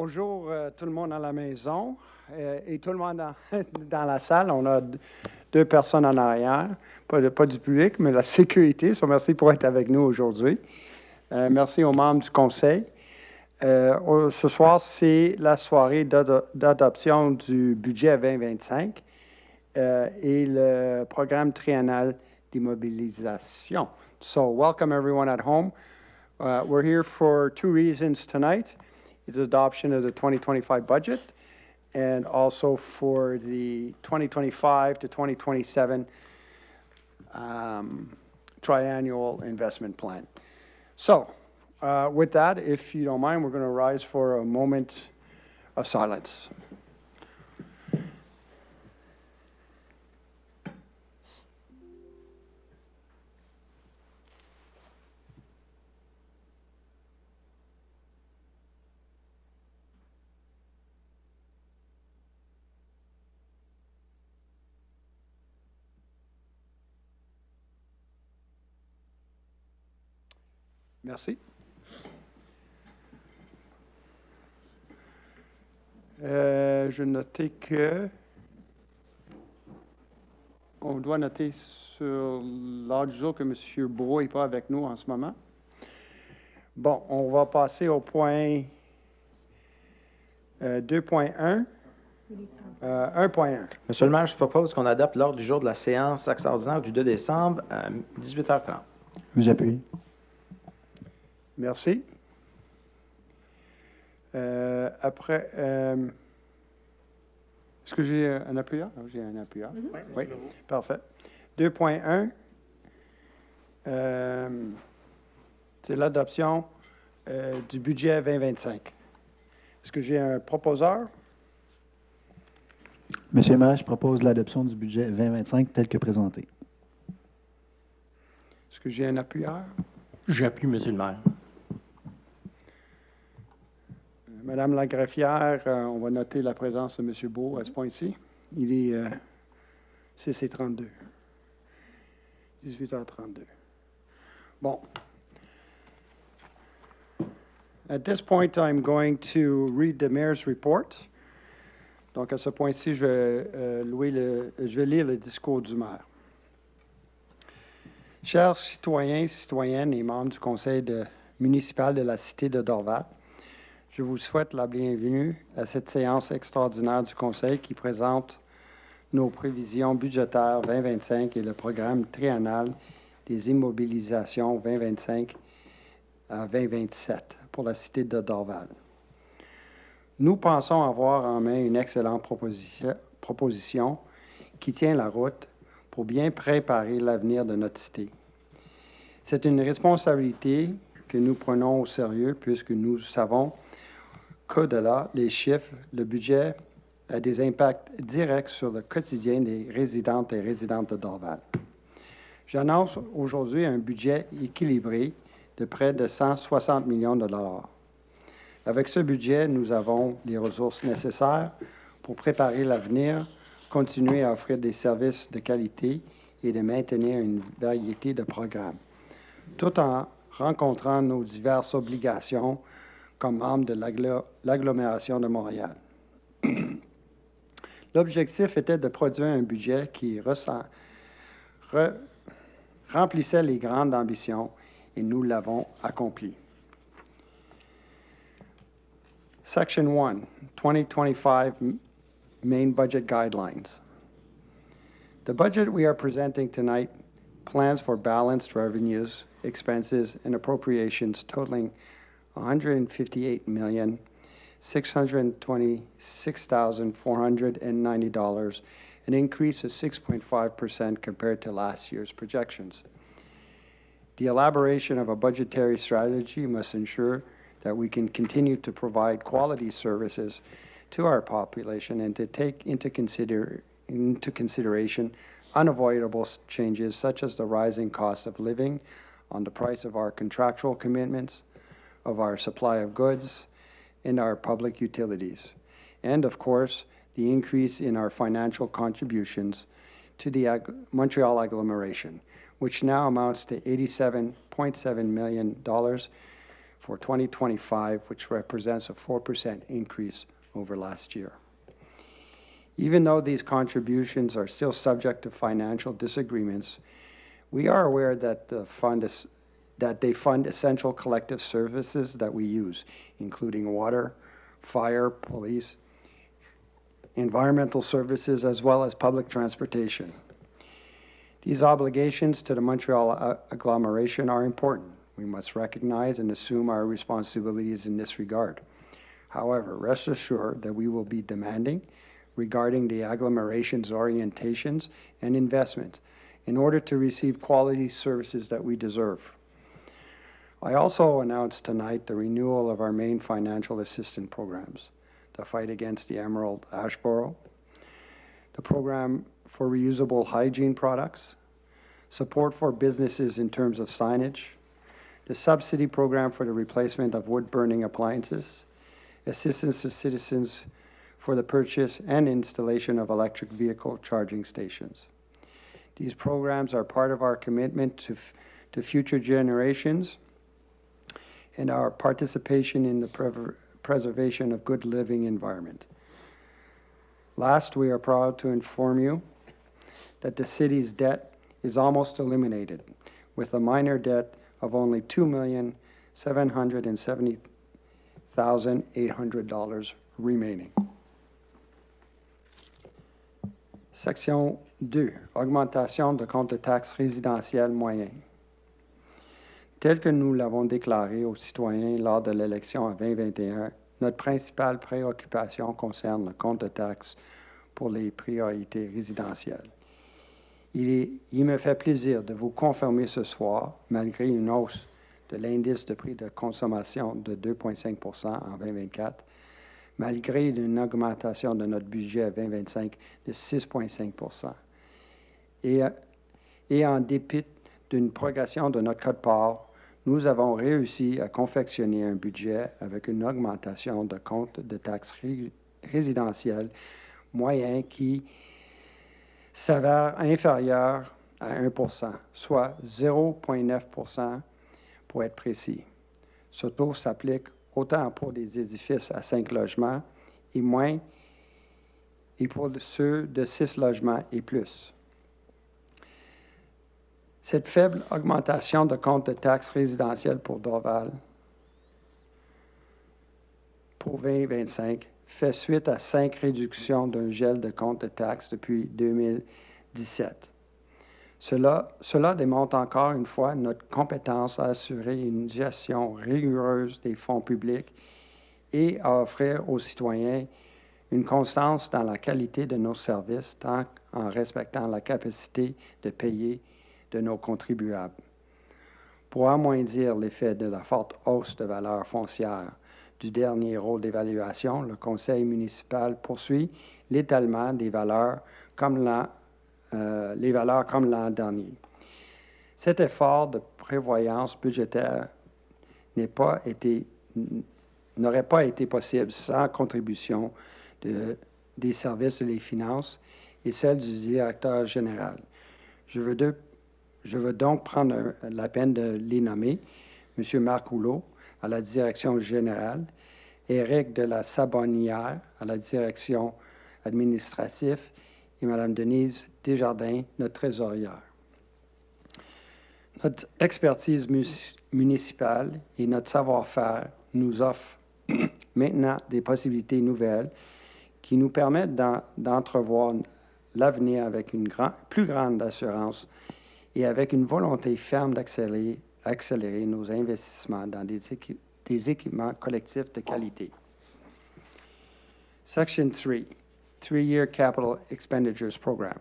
Bonjour tout le monde à la maison et tout le monde dans la salle. On a deux personnes en arrière, pas du public, mais la sécurité. So, merci pour être avec nous aujourd'hui. Merci aux membres du conseil. Ce soir, c'est la soirée d'adoption du budget 2025 et le programme triennal d'immobilisation. So, welcome everyone at home. We're here for two reasons tonight. It's adoption of the 2025 budget and also for the 2025 to 2027 triennial investment plan. So, with that, if you don't mind, we're going to rise for a moment of silence. Merci. Je notais que on doit noter sur l'ordre du jour que M. Bro n'est pas avec nous en ce moment. Bon, on va passer au point 2.1. 1.1. Monsieur le maire, je propose qu'on adopte l'ordre du jour de la séance extraordinaire du 2 décembre à 18h30. J'appuie. Merci. Après, est-ce que j'ai un appuyeur? J'ai un appuyeur. Oui, parfait. 2.1, c'est l'adoption du budget 2025. Est-ce que j'ai un proposeur? Monsieur le maire, je propose l'adoption du budget 2025 tel que présenté. Est-ce que j'ai un appuyeur? J'appuie, Monsieur le maire. Madame la greffière, on va noter la présence de M. Beau à ce point-ci. Il est CC32. 18h32. Bon. At this point, I'm going to read the mayor's report. Donc, à ce point-ci, je vais lire le discours du maire. Chers citoyens, citoyennes et membres du conseil municipal de la cité de Dorval, je vous souhaite la bienvenue à cette séance extraordinaire du Conseil qui présente nos prévisions budgétaires 2025 et le programme triennal des immobilisations 2025 à 2027 pour la cité de Dorval. Nous pensons avoir en main une excellente proposition qui tient la route pour bien préparer l'avenir de notre cité. C'est une responsabilité que nous prenons au sérieux puisque nous savons qu'au-delà des chiffres, le budget a des impacts directs sur le quotidien des résidentes et résidents de Dorval. J'annonce aujourd'hui un budget équilibré de près de 160 millions de dollars. Avec ce budget, nous avons les ressources nécessaires pour préparer l'avenir, continuer à offrir des services de qualité et de maintenir une variété de programmes, tout en rencontrant nos diverses obligations comme membre de l'agglomération de Montréal. L'objectif était de produire un budget qui remplissait les grandes ambitions et nous l'avons accompli. Section 1, 2025 Main Budget Guidelines. The budget we are presenting tonight plans for balanced revenues, expenses, and appropriations totaling $158,626,490, an increase of 6.5% compared to last year's projections. The elaboration of a budgetary strategy must ensure that we can continue to provide quality services to our population and to take into consideration unavoidable changes such as the rising cost of living on the price of our contractual commitments, of our supply of goods, and our public utilities, and of course, the increase in our financial contributions to the Montreal agglomeration, which now amounts to $87.7 million for 2025, which represents a 4% increase over last year. Even though these contributions are still subject to financial disagreements, we are aware that they fund essential collective services that we use, including water, fire, police, environmental services, as well as public transportation. These obligations to the Montreal agglomeration are important. We must recognize and assume our responsibilities in this regard. However, rest assured that we will be demanding regarding the agglomeration's orientations and investment in order to receive quality services that we deserve. I also announced tonight the renewal of our main financial assistance programs, the fight against the Emerald Ash Borer, the program for reusable hygiene products, support for businesses in terms of signage, the subsidy program for the replacement of wood-burning appliances, assistance to citizens for the purchase and installation of electric vehicle charging stations. These programs are part of our commitment to future generations and our participation in the preservation of good living environment. Last, we are proud to inform you that the city's debt is almost eliminated, with a minor debt of only $2,770,800 remaining. Section 2. Augmentation de compte de taxes résidentielles moyen. Tel que nous l'avons déclaré aux citoyens lors de l'élection en 2021, notre principale préoccupation concerne le compte de taxes pour les priorités résidentielles. Il me fait plaisir de vous confirmer ce soir, malgré une hausse de l'indice de prix de consommation de 2,5 % en 2024, malgré une augmentation de notre budget à 2025 de 6,5 % et en dépit d'une progression de notre quote-part, nous avons réussi à confectionner un budget avec une augmentation de compte de taxes résidentielles moyen qui s'avère inférieur à 1 %, soit 0,9 % pour être précis. Ce taux s'applique autant pour des édifices à 5 logements et moins et pour ceux de 6 logements et plus. Cette faible augmentation de compte de taxes résidentielles pour Dorval pour 2025 fait suite à 5 réductions d'un gel de compte de taxes depuis 2017. Cela démontre encore une fois notre compétence à assurer une gestion rigoureuse des fonds publics et à offrir aux citoyens une constance dans la qualité de nos services, tant en respectant la capacité de payer de nos contribuables. Pour amoindrir l'effet de la forte hausse de valeur foncière du dernier rôle d'évaluation, le Conseil municipal poursuit l'étalement des valeurs comme l'an dernier. Cet effort de prévoyance budgétaire n'aurait pas été possible sans contribution des services des finances et celle du directeur général. Je veux donc prendre la peine de les nommer, M. Marc Hulot à la direction générale, Éric de la Sabonnière à la direction administrative et Mme Denise Desjardins, notre trésorière. Notre expertise municipale et notre savoir-faire nous offrent maintenant des possibilités nouvelles qui nous permettent d'entrevoir l'avenir avec une plus grande assurance et avec une volonté ferme d'accélérer nos investissements dans des équipements collectifs de qualité. Section 3, 3-year Capital Expenditures Program.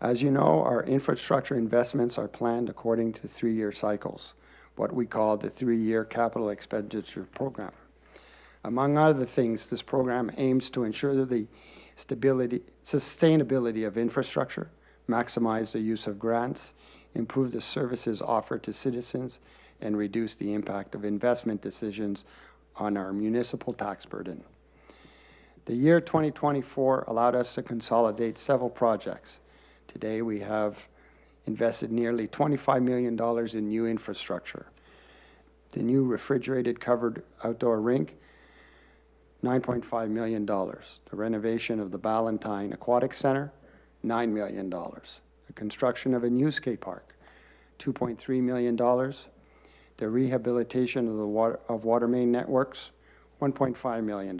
As you know, our infrastructure investments are planned according to 3-year cycles, what we call the 3-year Capital Expenditure Program. Among other things, this program aims to ensure the sustainability of infrastructure, maximize the use of grants, improve the services offered to citizens, and reduce the impact of investment decisions on our municipal tax burden. The year 2024 allowed us to consolidate several projects. Today, we have invested nearly $25 million in new infrastructure. The new refrigerated covered outdoor rink, $9.5 million. The renovation of the Ballantyne Aquatic Center, $9 million. The construction of a new skate park, $2.3 million. The rehabilitation of water main networks, $1.5 million.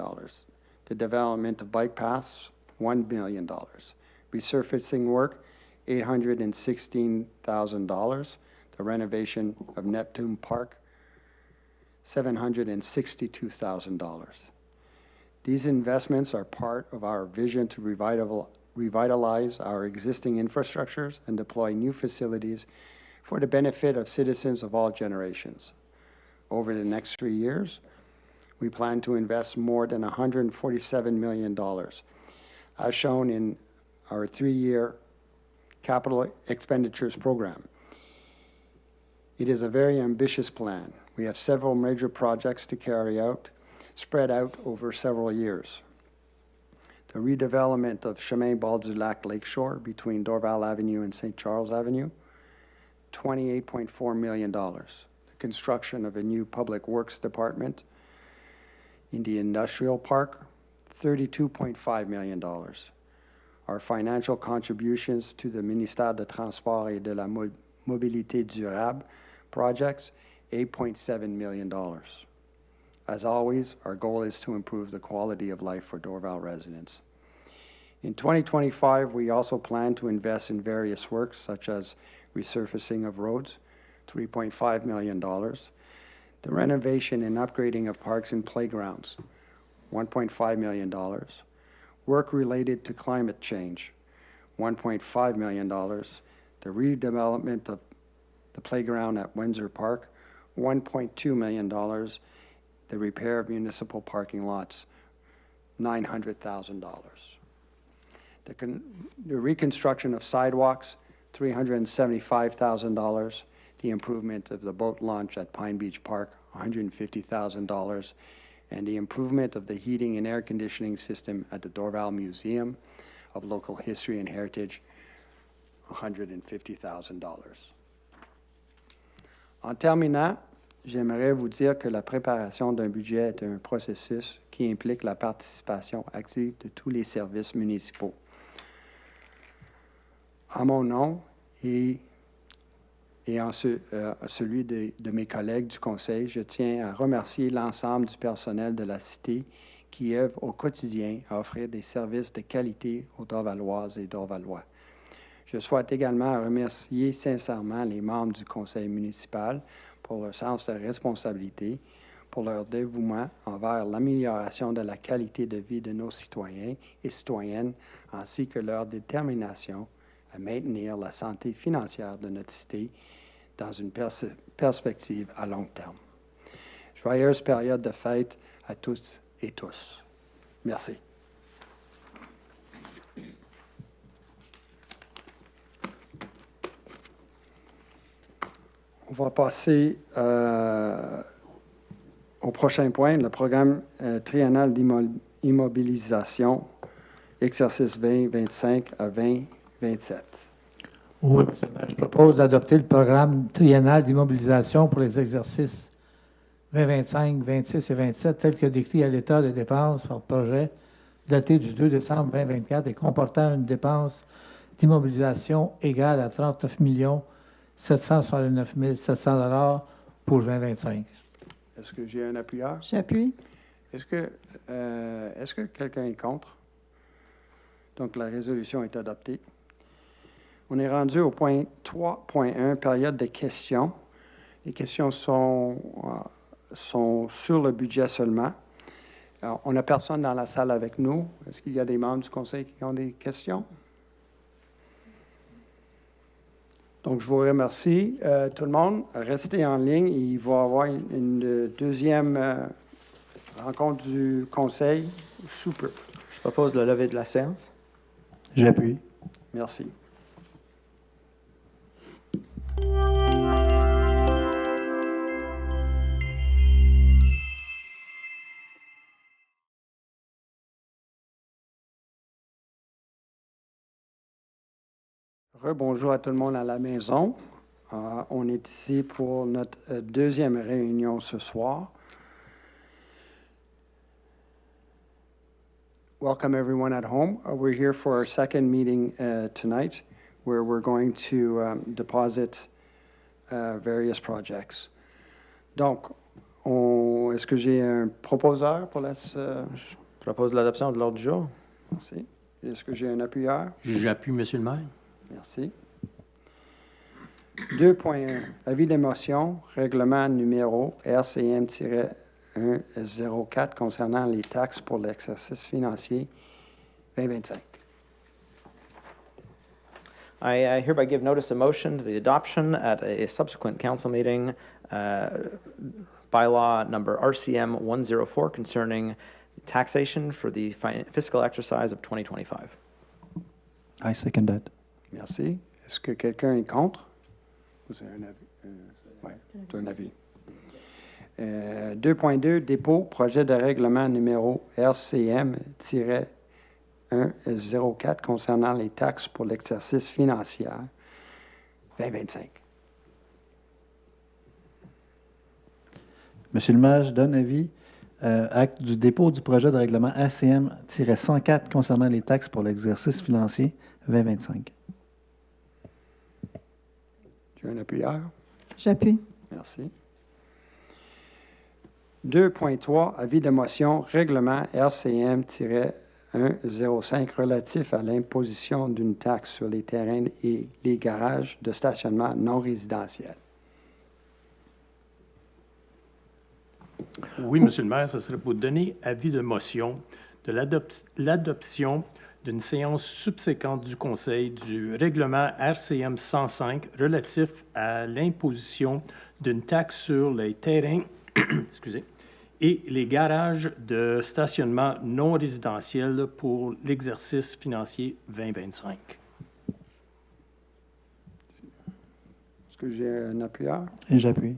The development of bike paths, $1 million. Resurfacing work, $816,000. The renovation of Neptune Park, $762,000. These investments are part of our vision to revitalize our existing infrastructures and deploy new facilities for the benefit of citizens of all generations. Over the next 3 years, we plan to invest more than $147 million, as shown in our 3-year capital expenditures program. It is a very ambitious plan. We have several major projects to carry out, spread out over several years. The redevelopment of Chemin Bord du Lac Lakeshore between Dorval Avenue and St. Charles Avenue, $28.4 million. The construction of a new public works department in the industrial park, $32.5 million. Our financial contributions to the Ministère des Transports et de la Mobilité Durable projects, $8.7 million. As always, our goal is to improve the quality of life for Dorval residents. In 2025, we also plan to invest in various works such as resurfacing of roads, $3.5 million, the renovation and upgrading of parks and playgrounds, $1.5 million, work related to climate change, $1.5 million, the redevelopment of the playground at Windsor Park, $1.2 million, the repair of municipal parking lots, $900,000. The reconstruction of sidewalks, $375,000. The improvement of the boat launch at Pine Beach Park, $150,000. And the improvement of the heating and air conditioning system at the Dorval Museum of Local History and Heritage, $150,000. En terminant, j'aimerais vous dire que la préparation d'un budget est un processus qui implique la participation active de tous les services municipaux. À mon nom et en celui de mes collègues du Conseil, je tiens à remercier l'ensemble du personnel de la Cité qui œuvre au quotidien à offrir des services de qualité aux Dorvaloises et Dorvalois. Je souhaite également remercier sincèrement les membres du Conseil municipal pour leur sens de responsabilité, pour leur dévouement envers l'amélioration de la qualité de vie de nos citoyens et citoyennes, ainsi que leur détermination à maintenir la santé financière de notre cité dans une perspective à long terme. Joyeuse période de fête à tous et tous. Merci. On va passer au prochain point, le programme triennal d'immobilisation, exercice 2025 à 2027. Oui, M. le maire, je propose d'adopter le programme triennal d'immobilisation pour les exercices 2025, 26 et 27, tel que décrit à l'état des dépenses par projet daté du 2 décembre 2024 et comportant une dépense d'immobilisation égale à 39 769 700 $ pour 2025. Est-ce que j'ai un appuyeur? J'appuie. Est-ce que quelqu'un est contre? Donc, la résolution est adoptée. On est rendu au point 3.1, période de questions. Les questions sont sur le budget seulement. Alors, on n'a personne dans la salle avec nous. Est-ce qu'il y a des membres du Conseil qui ont des questions? Donc, je vous remercie, tout le monde. Restez en ligne. Il va y avoir une deuxième rencontre du Conseil sous peu. Je propose le lever de la séance. J'appuie. Merci. Rebonjour à tout le monde à la maison. On est ici pour notre deuxième réunion ce soir. Welcome everyone at home. We're here for our second meeting tonight, where we're going to deposit various projects. Donc, est-ce que j'ai un proposeur pour la... Je propose l'adoption de l'ordre du jour. Merci. Est-ce que j'ai un appuyeur? J'appuie, Monsieur le maire. Merci. 2.1. Avis d'émotion, règlement numéro RCM-104 concernant les taxes pour l'exercice financier 2025. I hereby give notice of motion to the adoption at a subsequent council meeting, bylaw number RCM 104 concerning taxation for the fiscal exercise of 2025. I second that. Merci. Est-ce que quelqu'un est contre? Vous avez un avis? Oui, tu as un avis. 2.2, dépôt, projet de règlement numéro RCM-104 concernant les taxes pour l'exercice financier 2025. Monsieur le maire, je donne avis. Acte du dépôt du projet de règlement ACM-104 concernant les taxes pour l'exercice financier 2025. Tu as un appuyeur? J'appuie. Merci. 2.3, avis de motion, règlement RCM-105 relatif à l'imposition d'une taxe sur les terrains et les garages de stationnement non résidentiels. Oui, Monsieur le maire, ce serait pour donner avis de motion de l'adoption d'une séance subséquente du Conseil du règlement RCM 105 relatif à l'imposition d'une taxe sur les terrains excusez, et les garages de stationnement non résidentiels pour l'exercice financier 2025. Est-ce que j'ai un appuyeur? Et j'appuie.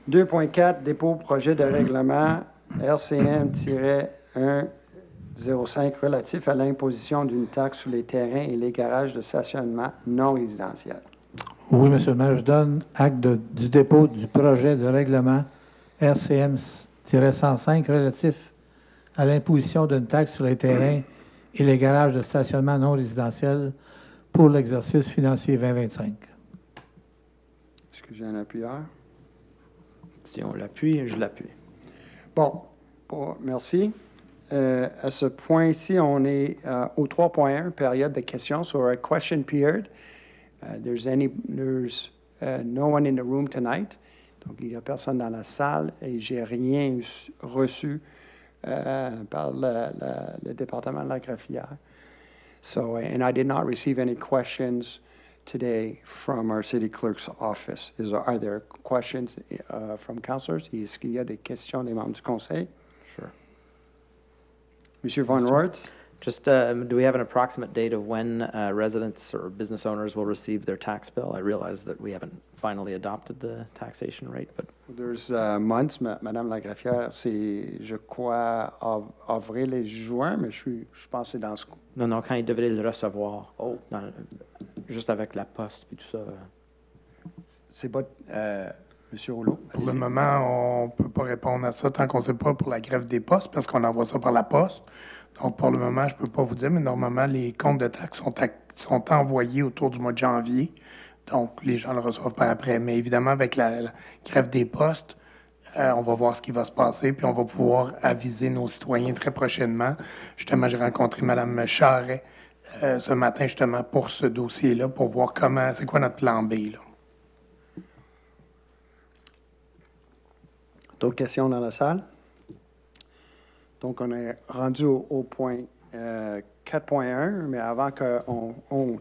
2.4, dépôt projet de règlement RCM-105 relatif à l'imposition d'une taxe sur les terrains et les garages de stationnement non résidentiels. Oui, Monsieur le maire, je donne acte du dépôt du projet de règlement RCM-105 relatif à l'imposition d'une taxe sur les terrains et les garages de stationnement non résidentiels pour l'exercice financier 2025. Est-ce que j'ai un appuyeur? Si on l'appuie, je l'appuie. Bon, merci. À ce point-ci, on est au 3.1, période de questions, so our question period. There's no one in the room tonight. Donc, il n'y a personne dans la salle et j'ai rien reçu par le département de la greffière. So, and I did not receive any questions today from our city clerk's office. Are there questions from councilors? Est-ce qu'il y a des questions des membres du conseil? Sure. Monsieur Von Roerts? Just, do we have an approximate date of when residents or business owners will receive their tax bill? I realize that we haven't finally adopted the taxation rate, but... There's months, Madame la greffière, c'est, je crois, avril et juin, mais je pense que c'est dans ce... Non, quand ils devraient le recevoir. Juste avec la poste et tout ça. C'est pas... Monsieur Rouleau? Pour le moment, on ne peut pas répondre à ça tant qu'on ne sait pas pour la greffe des postes, parce qu'on envoie ça par la poste. Donc, pour le moment, je ne peux pas vous dire, mais normalement, les comptes de taxes sont envoyés autour du mois de janvier. Donc, les gens le reçoivent par après. Mais évidemment, avec la greffe des postes, on va voir ce qui va se passer, puis on va pouvoir aviser nos citoyens très prochainement. Justement, j'ai rencontré Mme Charret ce matin, justement, pour ce dossier-là, pour voir c'est quoi notre plan B, là. D'autres questions dans la salle? Donc, on est rendu au point 4.1, mais avant qu'on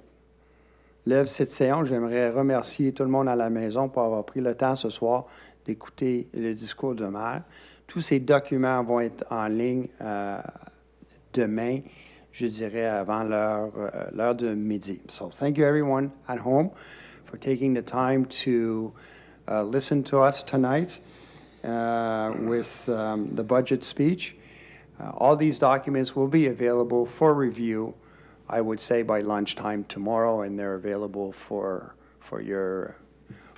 lève cette séance, j'aimerais remercier tout le monde à la maison pour avoir pris le temps ce soir d'écouter le discours de maire. Tous ces documents vont être en ligne demain, je dirais avant l'heure de midi. So, thank you everyone at home for taking the time to listen to us tonight. With the budget speech. All these documents will be available for review, I would say, by lunchtime tomorrow, and they're available for for your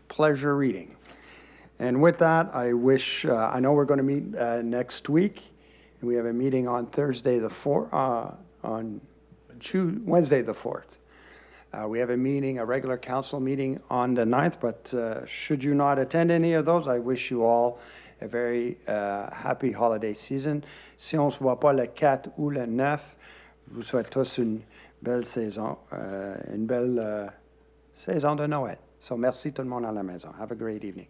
pleasure reading. And with that, I wish, I know we're going to meet next week. We have a meeting on Thursday the 4th, Wednesday the 4th. We have a meeting, a regular council meeting on the 9th, but should you not attend any of those, I wish you all a very happy holiday season. Si on ne se voit pas le 4 ou le 9, je vous souhaite tous une belle saison, saison de Noël. So merci tout le monde à la maison. Have a great evening.